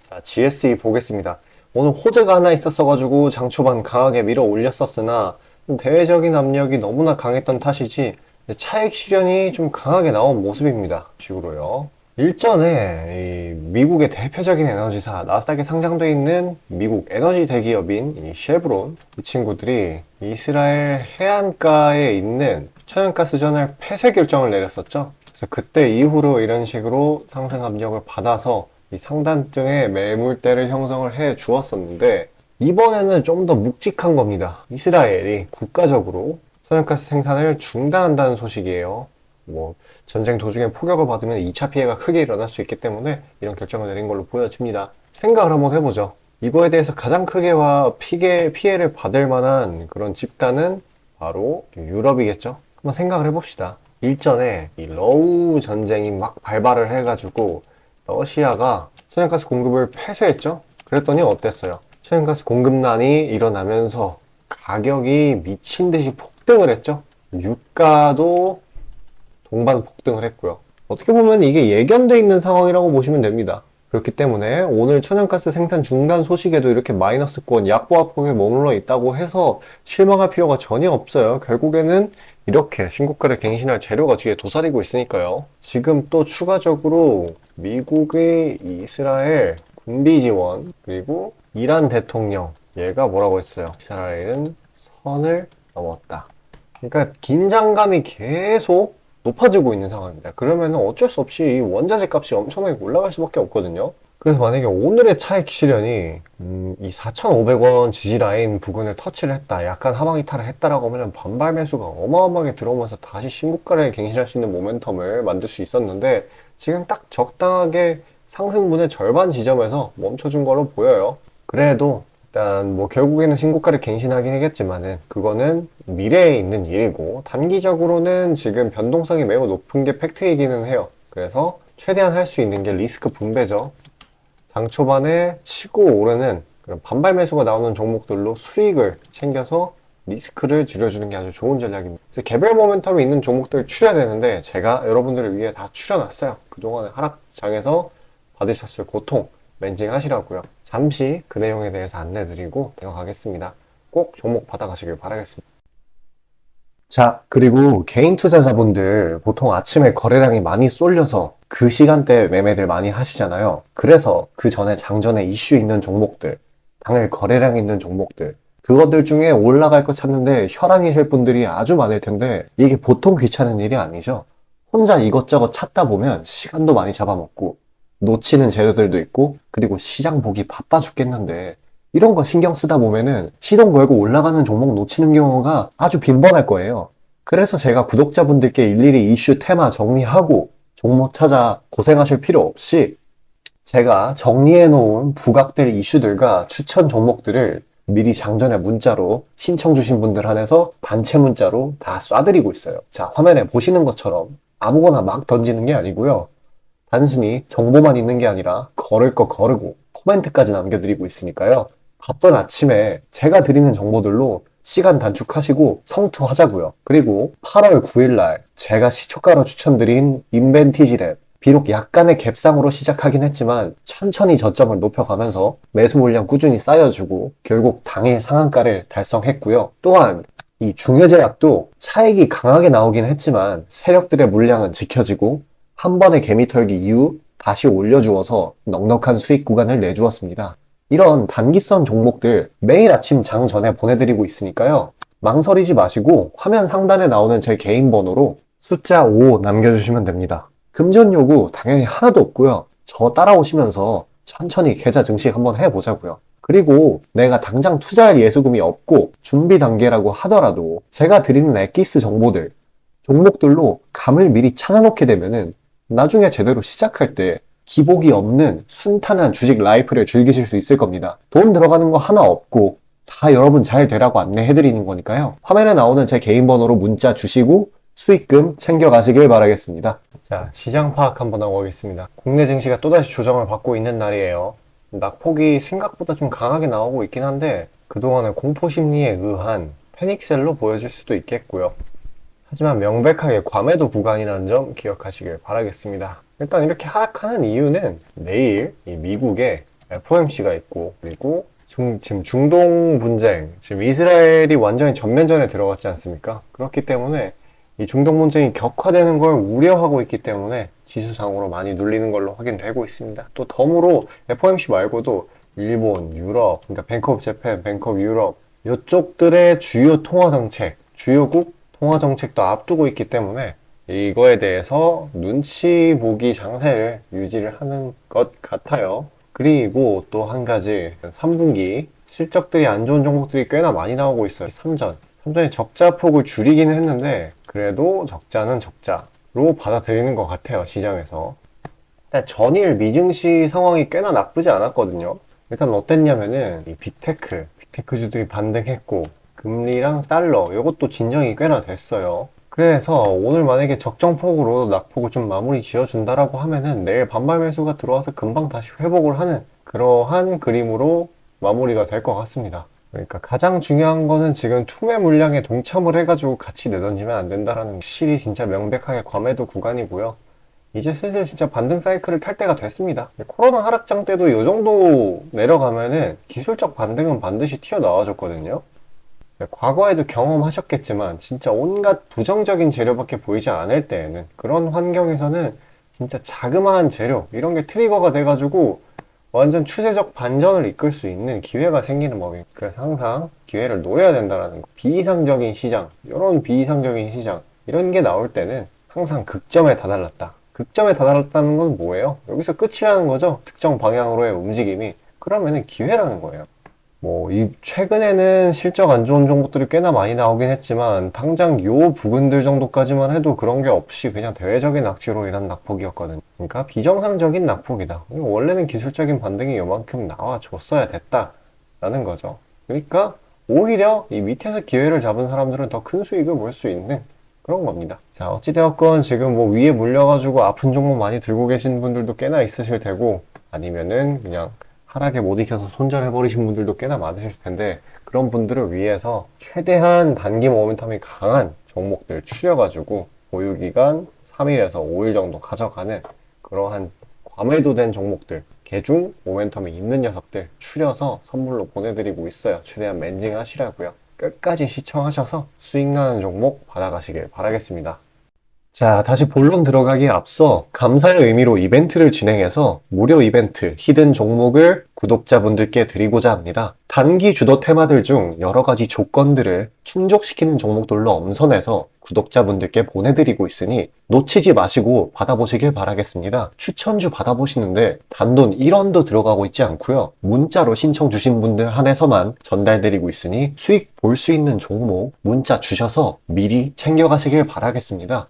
자, GSE 보겠습니다. 오늘 호재가 하나 있었어가지고 장 초반 강하게 밀어 올렸었으나 대외적인 압력이 너무나 강했던 탓이지 차익 실현이 좀 강하게 나온 모습입니다. 식으로요. 일전에 이 미국의 대표적인 에너지사 나스닥에 상장돼 있는 미국 에너지 대기업인 이 쉐브론 이 친구들이 이스라엘 해안가에 있는 천연가스전을 폐쇄 결정을 내렸었죠. 그래서 그때 이후로 이런 식으로 상승 압력을 받아서 이 상단층의 매물대를 형성을 해 주었었는데 이번에는 좀 더 묵직한 겁니다. 이스라엘이 국가적으로 천연가스 생산을 중단한다는 소식이에요. 뭐 전쟁 도중에 폭격을 받으면 2차 피해가 크게 일어날 수 있기 때문에 이런 결정을 내린 걸로 보여집니다. 생각을 한번 해보죠. 이거에 대해서 가장 크게 피해를 받을 만한 그런 집단은 바로 유럽이겠죠. 한번 생각을 해봅시다. 일전에 이 러우 전쟁이 막 발발을 해가지고 러시아가 천연가스 공급을 폐쇄했죠. 그랬더니 어땠어요? 천연가스 공급난이 일어나면서 가격이 미친 듯이 폭등을 했죠. 유가도 동반 폭등을 했고요. 어떻게 보면 이게 예견돼 있는 상황이라고 보시면 됩니다. 그렇기 때문에 오늘 천연가스 생산 중단 소식에도 이렇게 마이너스권 약보합폭에 머물러 있다고 해서 실망할 필요가 전혀 없어요. 결국에는 이렇게 신고가를 갱신할 재료가 뒤에 도사리고 있으니까요. 지금 또 추가적으로 미국의 이스라엘 군비 지원 그리고 이란 대통령 얘가 뭐라고 했어요? 이스라엘은 선을 넘었다. 그러니까 긴장감이 계속 높아지고 있는 상황입니다. 그러면 어쩔 수 없이 원자재 값이 엄청나게 올라갈 수밖에 없거든요. 그래서 만약에 오늘의 차익 실현이 이 4,500원 지지라인 부근을 터치를 했다, 약간 하방 이탈을 했다라고 하면 반발 매수가 어마어마하게 들어오면서 다시 신고가를 갱신할 수 있는 모멘텀을 만들 수 있었는데 지금 딱 적당하게 상승분의 절반 지점에서 멈춰준 걸로 보여요. 그래도 일단 뭐 결국에는 신고가를 갱신하긴 하겠지만은 그거는 미래에 있는 일이고 단기적으로는 지금 변동성이 매우 높은 게 팩트이기는 해요. 그래서 최대한 할 수 있는 게 리스크 분배죠. 장 초반에 치고 오르는 그런 반발 매수가 나오는 종목들로 수익을 챙겨서 리스크를 줄여주는 게 아주 좋은 전략입니다. 그래서 개별 모멘텀이 있는 종목들을 추려야 되는데 제가 여러분들을 위해 다 추려놨어요. 그동안의 하락장에서 받으셨을 고통 멘징 하시라고요. 잠시 그 내용에 대해서 안내드리고 내려가겠습니다. 꼭 종목 받아가시길 바라겠습니다. 자, 그리고 개인 투자자분들 보통 아침에 거래량이 많이 쏠려서 그 시간대에 매매들 많이 하시잖아요. 그래서 그 전에 장전에 이슈 있는 종목들, 당일 거래량 있는 종목들, 그것들 중에 올라갈 거 찾는데 혈안이실 분들이 아주 많을 텐데 이게 보통 귀찮은 일이 아니죠. 혼자 이것저것 찾다 보면 시간도 많이 잡아먹고 놓치는 재료들도 있고 그리고 시장 보기 바빠 죽겠는데 이런 거 신경 쓰다 보면은 시동 걸고 올라가는 종목 놓치는 경우가 아주 빈번할 거예요. 그래서 제가 구독자분들께 일일이 이슈 테마 정리하고 종목 찾아 고생하실 필요 없이 제가 정리해 놓은 부각될 이슈들과 추천 종목들을 미리 장전에 문자로 신청 주신 분들 한해서 단체 문자로 다 쏴드리고 있어요. 자, 화면에 보시는 것처럼 아무거나 막 던지는 게 아니고요. 단순히 정보만 있는 게 아니라 걸을 거 거르고 코멘트까지 남겨드리고 있으니까요. 바쁜 아침에 제가 드리는 정보들로 시간 단축하시고 성투하자고요. 그리고 8월 9일날 제가 시초가로 추천드린 인벤티지랩 비록 약간의 갭상으로 시작하긴 했지만 천천히 저점을 높여가면서 매수 물량 꾸준히 쌓여주고 결국 당일 상한가를 달성했고요. 또한 이 중해제약도 차익이 강하게 나오긴 했지만 세력들의 물량은 지켜지고 한 번의 개미 털기 이후 다시 올려주어서 넉넉한 수익 구간을 내주었습니다. 이런 단기성 종목들 매일 아침 장 전에 보내드리고 있으니까요. 망설이지 마시고 화면 상단에 나오는 제 개인 번호로 숫자 5 남겨주시면 됩니다. 금전 요구 당연히 하나도 없고요. 저 따라오시면서 천천히 계좌 증식 한번 해보자고요. 그리고 내가 당장 투자할 예수금이 없고 준비 단계라고 하더라도 제가 드리는 엑기스 정보들, 종목들로 감을 미리 찾아놓게 되면은 나중에 제대로 시작할 때 기복이 없는 순탄한 주식 라이프를 즐기실 수 있을 겁니다. 돈 들어가는 거 하나 없고 다 여러분 잘 되라고 안내해드리는 거니까요. 화면에 나오는 제 개인 번호로 문자 주시고 수익금 챙겨가시길 바라겠습니다. 자, 시장 파악 한번 하고 오겠습니다. 국내 증시가 또다시 조정을 받고 있는 날이에요. 낙폭이 생각보다 좀 강하게 나오고 있긴 한데 그동안의 공포 심리에 의한 패닉셀로 보여질 수도 있겠고요. 하지만 명백하게 과매도 구간이라는 점 기억하시길 바라겠습니다. 일단 이렇게 하락하는 이유는 내일 이 미국의 FOMC가 있고, 그리고 지금 중동 분쟁, 지금 이스라엘이 완전히 전면전에 들어갔지 않습니까? 그렇기 때문에 이 중동 분쟁이 격화되는 걸 우려하고 있기 때문에 지수상으로 많이 눌리는 걸로 확인되고 있습니다. 또 덤으로 FOMC 말고도 일본, 유럽, 그러니까 뱅크 오브 재팬, 뱅크 오브 유럽 이쪽들의 주요 통화 정책, 주요국 통화 정책도 앞두고 있기 때문에 이거에 대해서 눈치 보기 장세를 유지를 하는 것 같아요. 그리고 또 한 가지 3분기 실적들이 안 좋은 종목들이 꽤나 많이 나오고 있어요. 삼전이 적자 폭을 줄이기는 했는데 그래도 적자는 적자로 받아들이는 것 같아요, 시장에서. 일단 전일 미증시 상황이 꽤나 나쁘지 않았거든요. 일단 어땠냐면은 이 빅테크주들이 반등했고 금리랑 달러 이것도 진정이 꽤나 됐어요. 그래서 오늘 만약에 적정폭으로 낙폭을 좀 마무리 지어준다라고 하면은 내일 반발 매수가 들어와서 금방 다시 회복을 하는 그러한 그림으로 마무리가 될 것 같습니다. 그러니까 가장 중요한 거는 지금 투매 물량에 동참을 해가지고 같이 내던지면 안 된다라는 실이 진짜 명백하게 과매도 구간이고요. 이제 슬슬 진짜 반등 사이클을 탈 때가 됐습니다. 코로나 하락장 때도 이 정도 내려가면은 기술적 반등은 반드시 튀어나와줬거든요. 과거에도 경험하셨겠지만 진짜 온갖 부정적인 재료밖에 보이지 않을 때에는 그런 환경에서는 진짜 자그마한 재료 이런 게 트리거가 돼가지고 완전 추세적 반전을 이끌 수 있는 기회가 생기는 법입니다. 그래서 항상 기회를 노려야 된다는 거. 비이상적인 시장, 이런 비이상적인 시장 이런 게 나올 때는 항상 극점에 다다랐다. 극점에 다다랐다는 건 뭐예요? 여기서 끝이라는 거죠. 특정 방향으로의 움직임이. 그러면은 기회라는 거예요. 최근에는 실적 안 좋은 종목들이 꽤나 많이 나오긴 했지만, 당장 요 부근들 정도까지만 해도 그런 게 없이 그냥 대외적인 악재로 인한 낙폭이었거든. 그러니까 비정상적인 낙폭이다. 원래는 기술적인 반등이 요만큼 나와줬어야 됐다라는 거죠. 그러니까 오히려 이 밑에서 기회를 잡은 사람들은 더 큰 수익을 볼 수 있는 그런 겁니다. 자, 어찌되었건 지금 위에 물려가지고 아픈 종목 많이 들고 계신 분들도 꽤나 있으실 테고, 아니면은 그냥 하락에 못 이겨서 손절해버리신 분들도 꽤나 많으실 텐데, 그런 분들을 위해서 최대한 단기 모멘텀이 강한 종목들 추려가지고 보유기간 3일에서 5일 정도 가져가는 그러한 과매도된 종목들, 개중 모멘텀이 있는 녀석들 추려서 선물로 보내드리고 있어요. 최대한 멘징 하시라고요. 끝까지 시청하셔서 수익 나는 종목 받아가시길 바라겠습니다. 자, 다시 본론 들어가기에 앞서 감사의 의미로 이벤트를 진행해서 무료 이벤트, 히든 종목을 구독자분들께 드리고자 합니다. 단기 주도 테마들 중 여러 가지 조건들을 충족시키는 종목들로 엄선해서 구독자분들께 보내드리고 있으니 놓치지 마시고 받아보시길 바라겠습니다. 추천주 받아보시는데 단돈 1원도 들어가고 있지 않고요. 문자로 신청 주신 분들 한해서만 전달드리고 있으니 수익 볼 수 있는 종목 문자 주셔서 미리 챙겨가시길 바라겠습니다.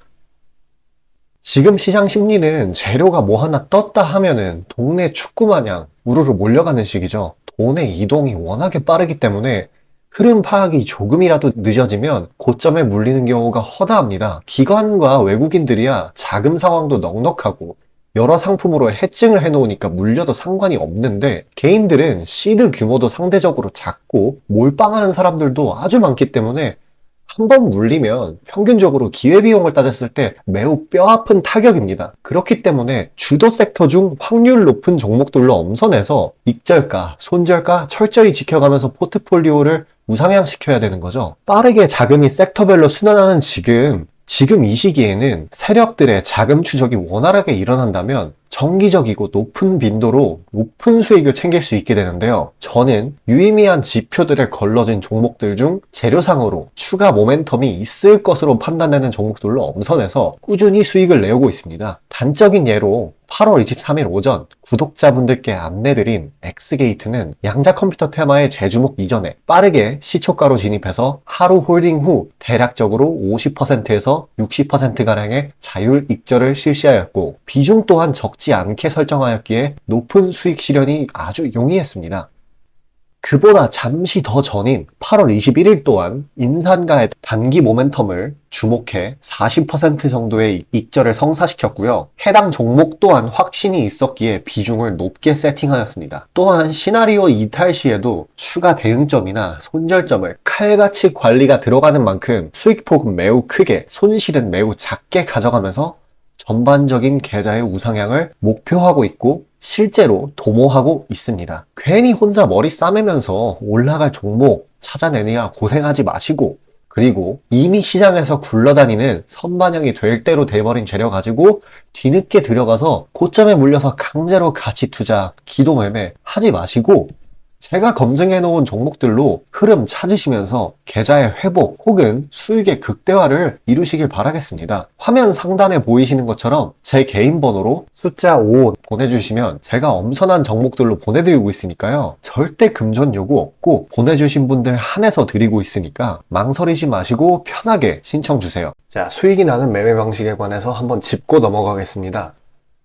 지금 시장 심리는 재료가 뭐 하나 떴다 하면은 동네 축구 마냥 우르르 몰려가는 시기죠. 돈의 이동이 워낙에 빠르기 때문에 흐름 파악이 조금이라도 늦어지면 고점에 물리는 경우가 허다합니다. 기관과 외국인들이야 자금 상황도 넉넉하고 여러 상품으로 해칭을 해놓으니까 물려도 상관이 없는데, 개인들은 시드 규모도 상대적으로 작고 몰빵하는 사람들도 아주 많기 때문에 한 번 물리면 평균적으로 기회비용을 따졌을 때 매우 뼈아픈 타격입니다. 그렇기 때문에 주도 섹터 중 확률 높은 종목들로 엄선해서 익절가, 손절가 철저히 지켜가면서 포트폴리오를 우상향시켜야 되는 거죠. 빠르게 자금이 섹터별로 순환하는 지금 이 시기에는 세력들의 자금 추적이 원활하게 일어난다면 정기적이고 높은 빈도로 높은 수익을 챙길 수 있게 되는데요. 저는 유의미한 지표들에 걸러진 종목들 중 재료상으로 추가 모멘텀이 있을 것으로 판단되는 종목들로 엄선해서 꾸준히 수익을 내오고 있습니다. 단적인 예로 8월 23일 오전 구독자분들께 안내드린 엑스게이트는 양자 컴퓨터 테마의 재주목 이전에 빠르게 시초가로 진입해서 하루 홀딩 후 대략적으로 50%에서 60%가량의 자율 익절을 실시하였고, 비중 또한 적지 않게 설정하였기에 높은 수익 실현이 아주 용이했습니다. 그보다 잠시 더 전인 8월 21일 또한 인산가의 단기 모멘텀을 주목해 40% 정도의 익절을 성사시켰고요. 해당 종목 또한 확신이 있었기에 비중을 높게 세팅하였습니다. 또한 시나리오 이탈 시에도 추가 대응점이나 손절점을 칼같이 관리가 들어가는 만큼 수익폭은 매우 크게, 손실은 매우 작게 가져가면서 전반적인 계좌의 우상향을 목표하고 있고, 실제로 도모하고 있습니다. 괜히 혼자 머리 싸매면서 올라갈 종목 찾아내느라 고생하지 마시고, 그리고 이미 시장에서 굴러다니는 선반영이 될 대로 돼버린 재료 가지고 뒤늦게 들어가서 고점에 물려서 강제로 가치 투자, 기도 매매 하지 마시고, 제가 검증해 놓은 종목들로 흐름 찾으시면서 계좌의 회복 혹은 수익의 극대화를 이루시길 바라겠습니다. 화면 상단에 보이시는 것처럼 제 개인 번호로 숫자 5 보내주시면 제가 엄선한 종목들로 보내드리고 있으니까요. 절대 금전 요구 없고 보내주신 분들 한해서 드리고 있으니까 망설이지 마시고 편하게 신청 주세요. 자, 수익이 나는 매매 방식에 관해서 한번 짚고 넘어가겠습니다.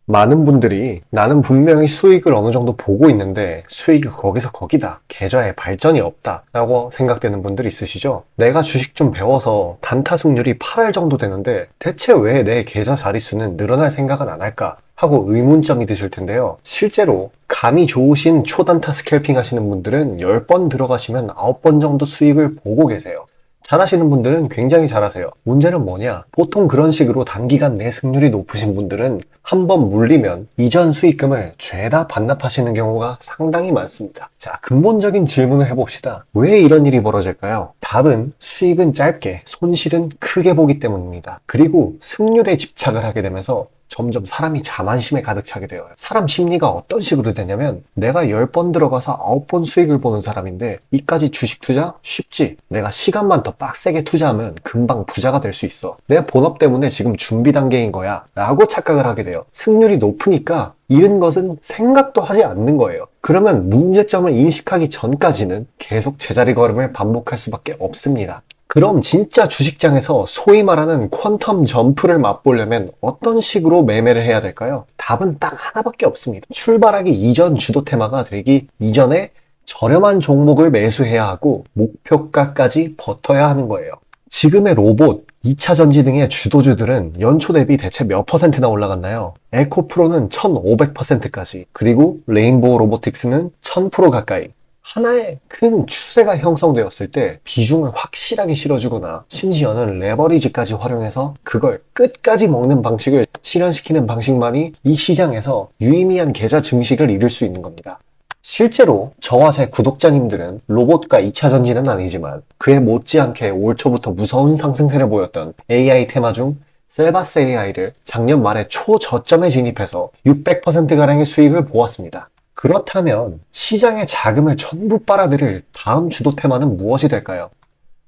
많은 분들이 나는 분명히 수익을 어느 정도 보고 있는데 수익이 거기서 거기다. 계좌에 발전이 없다. 라고 생각되는 분들 있으시죠? 내가 주식 좀 배워서 단타 승률이 8할 정도 되는데 대체 왜 내 계좌 자릿수는 늘어날 생각은 안 할까? 하고 의문점이 드실 텐데요. 실제로 감이 좋으신 초단타 스캘핑 하시는 분들은 10번 들어가시면 9번 정도 수익을 보고 계세요. 잘하시는 분들은 굉장히 잘하세요. 문제는 뭐냐? 보통 그런 식으로 단기간 내 승률이 높으신 분들은 한번 물리면 이전 수익금을 죄다 반납하시는 경우가 상당히 많습니다. 자, 근본적인 질문을 해봅시다. 왜 이런 일이 벌어질까요? 답은 수익은 짧게, 손실은 크게 보기 때문입니다. 그리고 승률에 집착을 하게 되면서 점점 사람이 자만심에 가득 차게 돼요. 사람 심리가 어떤 식으로 되냐면 내가 10번 들어가서 9번 수익을 보는 사람인데 이까지 주식 투자? 쉽지. 내가 시간만 더 빡세게 투자하면 금방 부자가 될 수 있어. 내 본업 때문에 지금 준비 단계인 거야 라고 착각을 하게 돼요. 승률이 높으니까 잃은 것은 생각도 하지 않는 거예요. 그러면 문제점을 인식하기 전까지는 계속 제자리 걸음을 반복할 수밖에 없습니다. 그럼 진짜 주식장에서 소위 말하는 퀀텀 점프를 맛보려면 어떤 식으로 매매를 해야 될까요? 답은 딱 하나밖에 없습니다. 출발하기 이전 주도 테마가 되기 이전에 저렴한 종목을 매수해야 하고 목표가까지 버텨야 하는 거예요. 지금의 로봇, 2차 전지 등의 주도주들은 연초 대비 대체 몇 퍼센트나 올라갔나요? 에코프로는 1500%까지, 그리고 레인보우 로보틱스는 1000% 가까이. 하나의 큰 추세가 형성되었을 때 비중을 확실하게 실어주거나 심지어는 레버리지까지 활용해서 그걸 끝까지 먹는 방식을 실현시키는 방식만이 이 시장에서 유의미한 계좌 증식을 이룰 수 있는 겁니다. 실제로 저와 제 구독자님들은 로봇과 2차 전지는 아니지만 그에 못지않게 올 초부터 무서운 상승세를 보였던 AI 테마 중 셀바스 AI를 작년 말에 초저점에 진입해서 600%가량의 수익을 보았습니다. 그렇다면 시장의 자금을 전부 빨아들일 다음 주도 테마는 무엇이 될까요?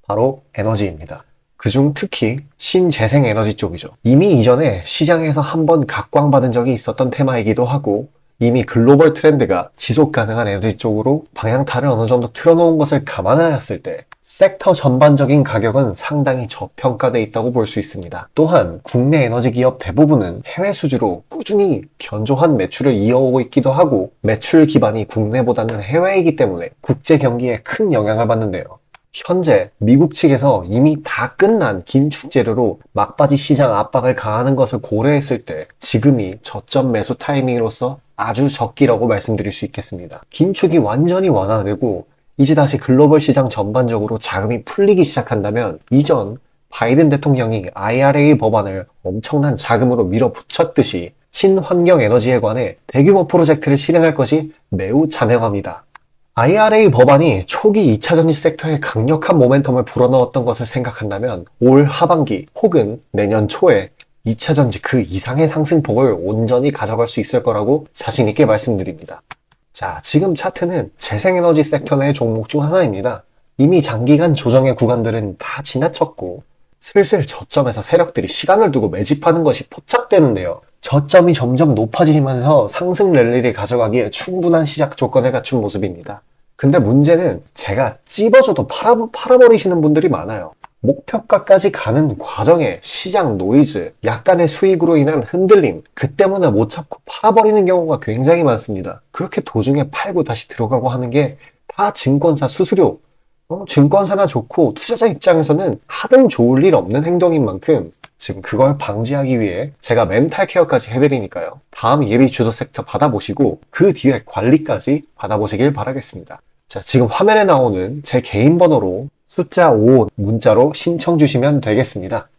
바로 에너지입니다. 그중 특히 신재생 에너지 쪽이죠. 이미 이전에 시장에서 한번 각광받은 적이 있었던 테마이기도 하고 이미 글로벌 트렌드가 지속 가능한 에너지 쪽으로 방향타를 어느 정도 틀어놓은 것을 감안하였을 때 섹터 전반적인 가격은 상당히 저평가되어 있다고 볼 수 있습니다. 또한 국내 에너지 기업 대부분은 해외 수주로 꾸준히 견조한 매출을 이어오고 있기도 하고 매출 기반이 국내보다는 해외이기 때문에 국제 경기에 큰 영향을 받는데요. 현재 미국 측에서 이미 다 끝난 긴축 재료로 막바지 시장 압박을 가하는 것을 고려했을 때 지금이 저점 매수 타이밍으로서 아주 적기라고 말씀드릴 수 있겠습니다. 긴축이 완전히 완화되고 이제 다시 글로벌 시장 전반적으로 자금이 풀리기 시작한다면 이전 바이든 대통령이 IRA 법안을 엄청난 자금으로 밀어붙였듯이 친환경 에너지에 관해 대규모 프로젝트를 실행할 것이 매우 자명합니다. IRA 법안이 초기 2차 전지 섹터에 강력한 모멘텀을 불어넣었던 것을 생각한다면 올 하반기 혹은 내년 초에 2차 전지 그 이상의 상승폭을 온전히 가져갈 수 있을 거라고 자신 있게 말씀드립니다. 자, 지금 차트는 재생에너지 섹터 내 종목 중 하나입니다. 이미 장기간 조정의 구간들은 다 지나쳤고 슬슬 저점에서 세력들이 시간을 두고 매집하는 것이 포착되는데요. 저점이 점점 높아지면서 상승 랠리를 가져가기에 충분한 시작 조건을 갖춘 모습입니다. 근데 문제는 제가 찝어줘도 팔아버리시는 분들이 많아요. 목표가까지 가는 과정에 시장 노이즈, 약간의 수익으로 인한 흔들림, 그 때문에 못 참고 팔아버리는 경우가 굉장히 많습니다. 그렇게 도중에 팔고 다시 들어가고 하는 게 다 증권사 수수료, 증권사나 좋고 투자자 입장에서는 하등 좋을 일 없는 행동인 만큼 지금 그걸 방지하기 위해 제가 멘탈 케어까지 해드리니까요. 다음 예비 주도 섹터 받아보시고 그 뒤에 관리까지 받아보시길 바라겠습니다. 자, 지금 화면에 나오는 제 개인 번호로 숫자 5 문자로 신청 주시면 되겠습니다.